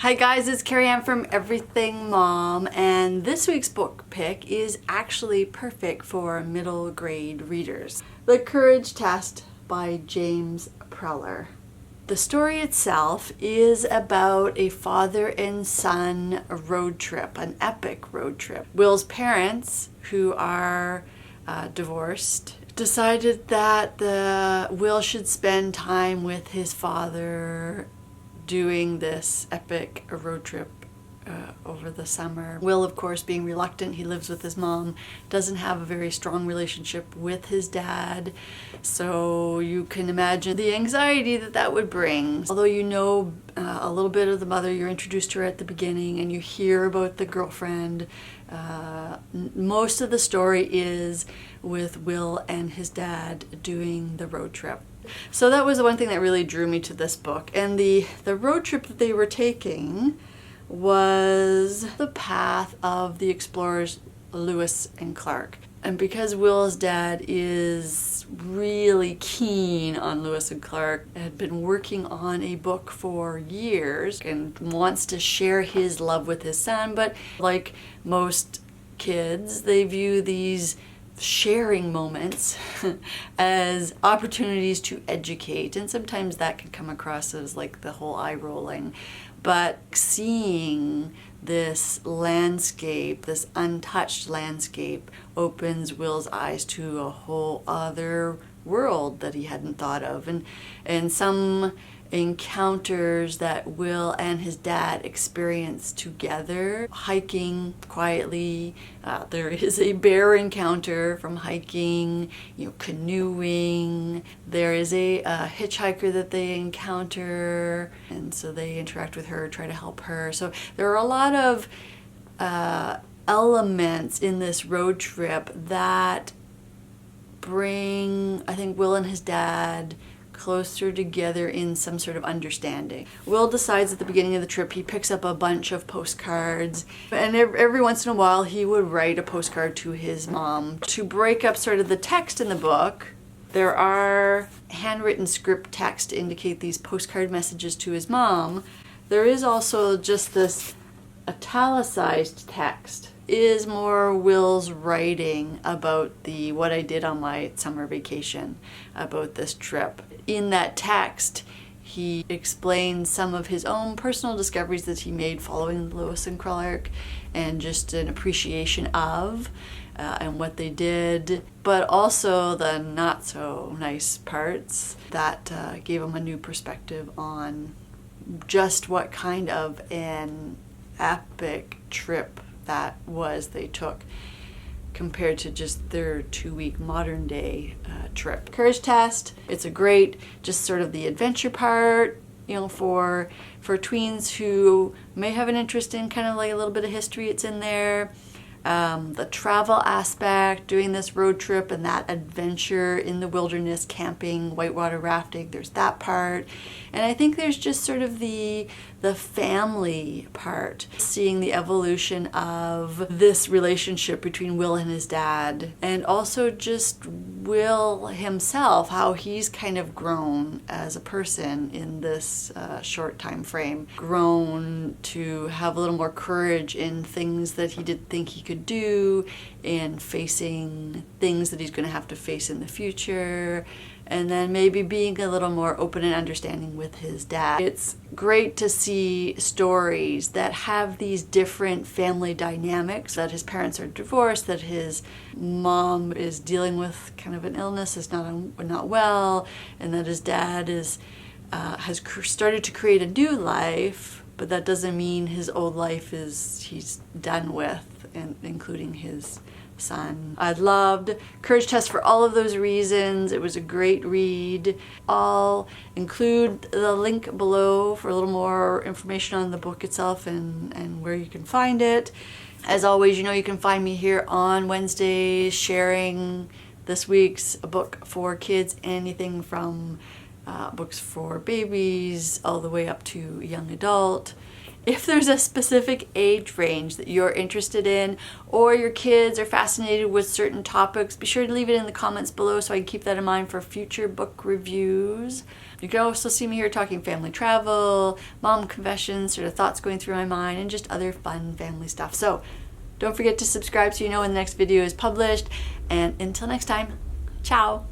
Hi guys, it's Carrie Ann from Everything Mom, and this week's book pick is actually perfect for middle grade readers. The Courage Test by James Preller. The story itself is about a father and son road trip, an epic road trip. Will's parents, who are divorced, decided that Will should spend time with his father doing this epic road trip over the summer. Will, of course, being reluctant, he lives with his mom, doesn't have a very strong relationship with his dad, so you can imagine the anxiety that would bring. Although you know a little bit of the mother, you're introduced to her at the beginning and you hear about the girlfriend. Most of the story is with Will and his dad doing the road trip. So that was the one thing that really drew me to this book. And the road trip that they were taking was the path of the explorers Lewis and Clark. And because Will's dad is really keen on Lewis and Clark, had been working on a book for years and wants to share his love with his son, but like most kids, they view these sharing moments as opportunities to educate, and sometimes that can come across as like the whole eye rolling, but seeing this landscape, this untouched landscape, opens Will's eyes to a whole other world that he hadn't thought of, and some encounters that Will and his dad experience together, hiking quietly. There is a bear encounter from hiking, canoeing. There is a hitchhiker that they encounter, and so they interact with her, try to help her. So there are a lot of elements in this road trip that bring, I think, Will and his dad closer together in some sort of understanding. Will decides at the beginning of the trip he picks up a bunch of postcards, and every once in a while he would write a postcard to his mom. To break up sort of the text in the book, there are handwritten script text to indicate these postcard messages to his mom. There is also just this italicized text. It is more Will's writing about what I did on my summer vacation, about this trip. In that text, he explains some of his own personal discoveries that he made following Lewis and Clark, and just an appreciation of and what they did, but also the not so nice parts that gave him a new perspective on just what kind of an epic trip that was they took compared to just their 2-week modern day trip. Courage Test, it's a great, just sort of the adventure part, for tweens who may have an interest in kind of like a little bit of history, it's in there. The travel aspect, doing this road trip and that adventure in the wilderness, camping, whitewater rafting, there's that part. And I think there's just sort of the family part, seeing the evolution of this relationship between Will and his dad, and also just Will himself, how he's kind of grown as a person in this short time frame, grown to have a little more courage in things that he didn't think he could do, and facing things that he's going to have to face in the future, and then maybe being a little more open and understanding with his dad. It's great to see stories that have these different family dynamics, that his parents are divorced, that his mom is dealing with kind of an illness, is not well, and that his dad has started to create a new life, but that doesn't mean his old life he's done with, and including his son. I loved Courage Test for all of those reasons. It was a great read. I'll include the link below for a little more information on the book itself and where you can find it. As always, you can find me here on Wednesdays sharing this week's book for kids, anything from books for babies all the way up to young adult. If there's a specific age range that you're interested in, or your kids are fascinated with certain topics, be sure to leave it in the comments below so I can keep that in mind for future book reviews. You can also see me here talking family travel, mom confessions, sort of thoughts going through my mind, and just other fun family stuff. So don't forget to subscribe so you know when the next video is published. And until next time, ciao!